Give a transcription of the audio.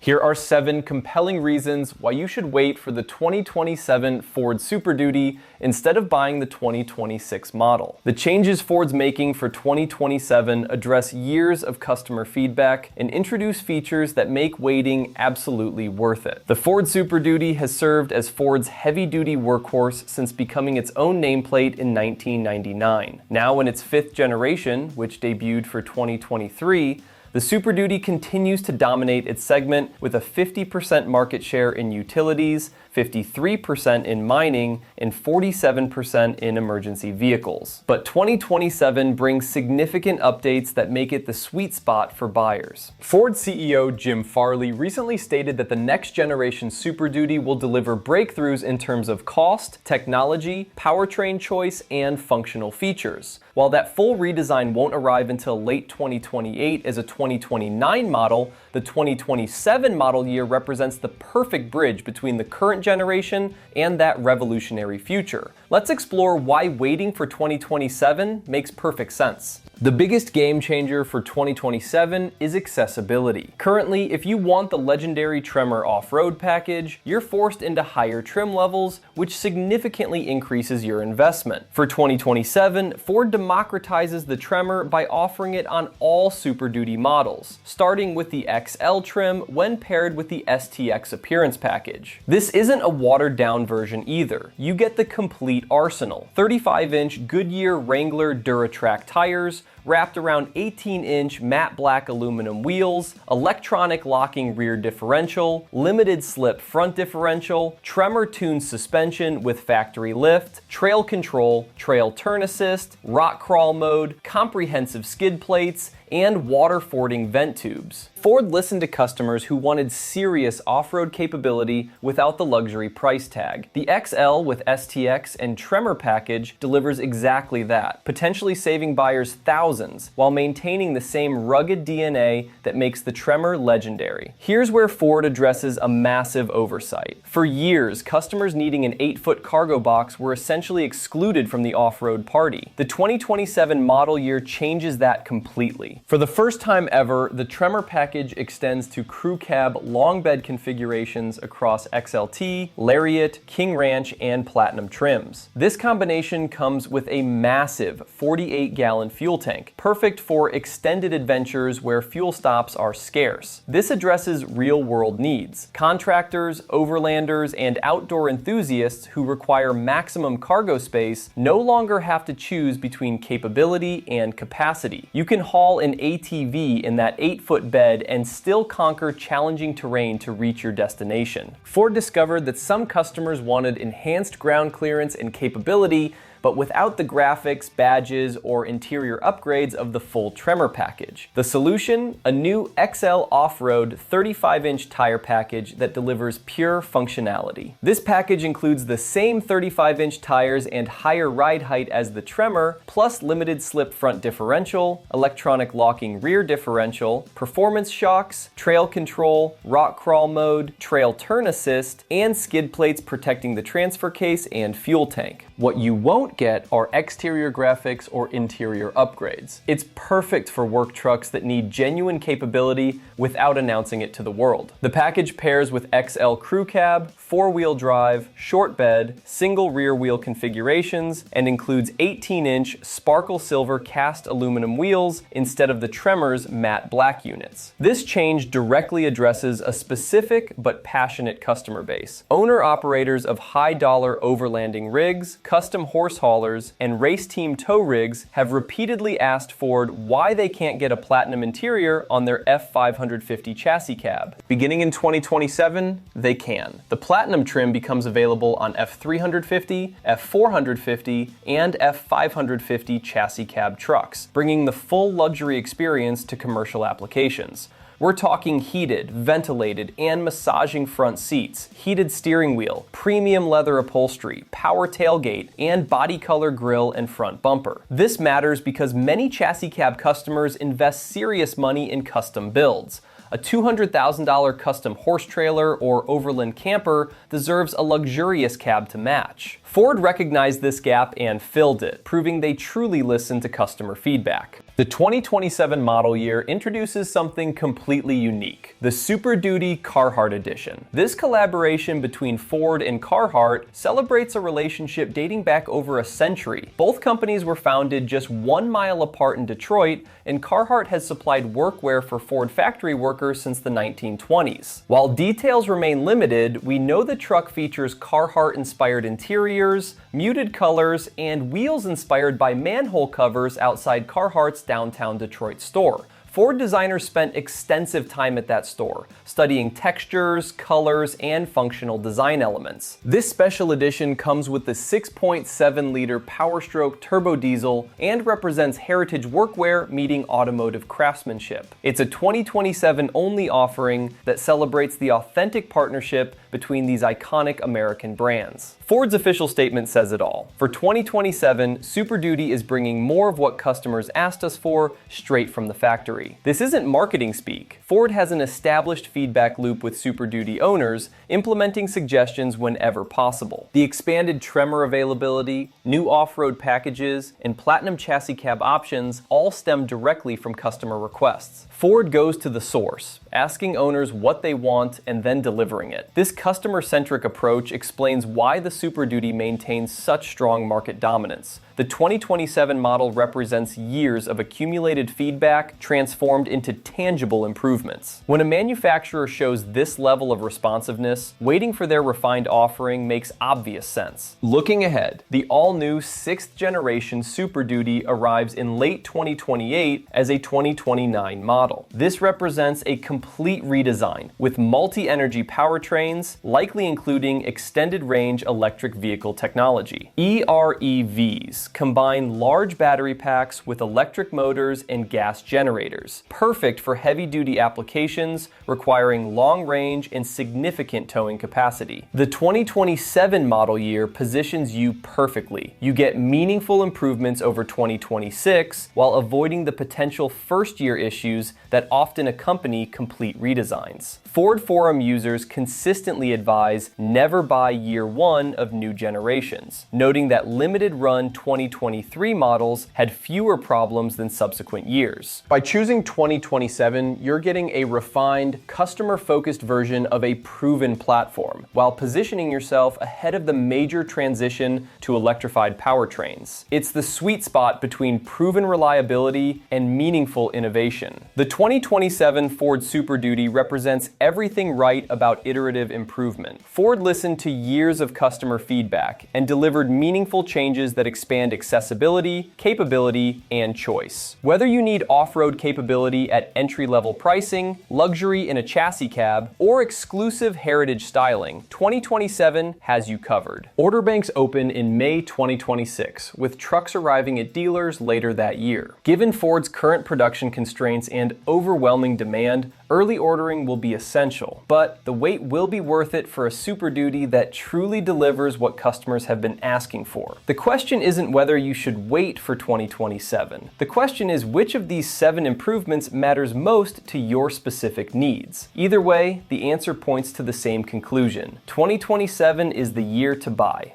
Here are 7 compelling reasons why you should wait for the 2027 Ford Super Duty instead of buying the 2026 model. The changes Ford's making for 2027 address years of customer feedback and introduce features that make waiting absolutely worth it. The Ford Super Duty has served as Ford's heavy-duty workhorse since becoming its own nameplate in 1999. Now in its 5th generation, which debuted for 2023, the Super Duty continues to dominate its segment with a 50% market share in utilities, 53% in mining, and 47% in emergency vehicles. But 2027 brings significant updates that make it the sweet spot for buyers. Ford CEO Jim Farley recently stated that the next generation Super Duty will deliver breakthroughs in terms of cost, technology, powertrain choice, and functional features. While that full redesign won't arrive until late 2028 as a 2029 model, the 2027 model year represents the perfect bridge between the current generation and that revolutionary future. Let's explore why waiting for 2027 makes perfect sense. The biggest game changer for 2027 is accessibility. Currently, if you want the legendary Tremor Off-Road Package, you're forced into higher trim levels, which significantly increases your investment. For 2027, Ford democratizes the Tremor by offering it on all Super Duty models, starting with the XL trim when paired with the STX Appearance Package. This isn't a watered-down version either. You get the complete arsenal: 35-inch Goodyear Wrangler DuraTrack tires, wrapped around 18-inch matte black aluminum wheels, electronic locking rear differential, limited slip front differential, Tremor-tuned suspension with factory lift, trail control, trail turn assist, rock crawl mode, comprehensive skid plates, and water-fording vent tubes. Ford listened to customers who wanted serious off-road capability without the luxury price tag. The XL with STX and Tremor package delivers exactly that, potentially saving buyers thousands while maintaining the same rugged DNA that makes the Tremor legendary. Here's where Ford addresses a massive oversight. For years, customers needing an 8-foot cargo box were essentially excluded from the off-road party. The 2027 model year changes that completely. For the first time ever, the Tremor package extends to crew cab long bed configurations across XLT, Lariat, King Ranch, and Platinum trims. This combination comes with a massive 48-gallon fuel tank, perfect for extended adventures where fuel stops are scarce. This addresses real-world needs. Contractors, overlanders, and outdoor enthusiasts who require maximum cargo space no longer have to choose between capability and capacity. You can haul an ATV in that 8-foot bed and still conquer challenging terrain to reach your destination. Ford discovered that some customers wanted enhanced ground clearance and capability, but without the graphics, badges, or interior upgrades of the full Tremor package. The solution? A new XL Off-Road 35-inch tire package that delivers pure functionality. This package includes the same 35-inch tires and higher ride height as the Tremor, plus limited slip front differential, electronic locking rear differential, performance shocks, trail control, rock crawl mode, trail turn assist, and skid plates protecting the transfer case and fuel tank. What you won't get are exterior graphics or interior upgrades. It's perfect for work trucks that need genuine capability without announcing it to the world. The package pairs with XL crew cab, 4-wheel drive, short bed, single rear wheel configurations, and includes 18-inch sparkle silver cast aluminum wheels instead of the Tremor's matte black units. This change directly addresses a specific but passionate customer base. Owner-operators of high-dollar overlanding rigs, custom horse haulers, and race team tow rigs have repeatedly asked Ford why they can't get a platinum interior on their F550 chassis cab. Beginning in 2027, they can. The platinum trim becomes available on F350, F450, and F550 chassis cab trucks, bringing the full luxury experience to commercial applications. We're talking heated, ventilated, and massaging front seats, heated steering wheel, premium leather upholstery, power tailgate, and body color grille and front bumper. This matters because many chassis cab customers invest serious money in custom builds. A $200,000 custom horse trailer or overland camper deserves a luxurious cab to match. Ford recognized this gap and filled it, proving they truly listen to customer feedback. The 2027 model year introduces something completely unique, the Super Duty Carhartt Edition. This collaboration between Ford and Carhartt celebrates a relationship dating back over a century. Both companies were founded just 1 mile apart in Detroit, and Carhartt has supplied workwear for Ford factory workers since the 1920s. While details remain limited, we know the truck features Carhartt-inspired interiors, muted colors, and wheels inspired by manhole covers outside Carhartt's downtown Detroit store. Ford designers spent extensive time at that store, studying textures, colors, and functional design elements. This special edition comes with the 6.7-liter Powerstroke turbo diesel and represents heritage workwear meeting automotive craftsmanship. It's a 2027 only offering that celebrates the authentic partnership between these iconic American brands. Ford's official statement says it all. For 2027, Super Duty is bringing more of what customers asked us for straight from the factory. This isn't marketing speak. Ford has an established feedback loop with Super Duty owners, implementing suggestions whenever possible. The expanded Tremor availability, new off-road packages, and platinum chassis cab options all stem directly from customer requests. Ford goes to the source, asking owners what they want and then delivering it. This customer-centric approach explains why the Super Duty maintains such strong market dominance. The 2027 model represents years of accumulated feedback transformed into tangible improvements. When a manufacturer shows this level of responsiveness, waiting for their refined offering makes obvious sense. Looking ahead, the all-new 6th generation Super Duty arrives in late 2028 as a 2029 model. This represents a complete redesign with multi-energy powertrains, likely including extended range electric vehicle technology. EREVs combine large battery packs with electric motors and gas generators, perfect for heavy-duty applications requiring long range and significant towing capacity. The 2027 model year positions you perfectly. You get meaningful improvements over 2026 while avoiding the potential first-year issues that often accompany complete redesigns. Ford Forum users consistently advise never buy year one of new generations, noting that limited-run 2023 models had fewer problems than subsequent years. By choosing 2027, you're getting a refined, customer-focused version of a proven platform, while positioning yourself ahead of the major transition to electrified powertrains. It's the sweet spot between proven reliability and meaningful innovation. The 2027 Ford Super Duty represents everything right about iterative improvement. Ford listened to years of customer feedback and delivered meaningful changes that expand accessibility, capability, and choice. Whether you need off-road capability at entry-level pricing, luxury in a chassis cab, or exclusive heritage styling, 2027 has you covered. Order banks open in May 2026, with trucks arriving at dealers later that year. Given Ford's current production constraints and overwhelming demand, early ordering will be essential, but the wait will be worth it for a Super Duty that truly delivers what customers have been asking for. The question isn't whether you should wait for 2027. The question is which of these 7 improvements matters most to your specific needs. Either way, the answer points to the same conclusion. 2027 is the year to buy.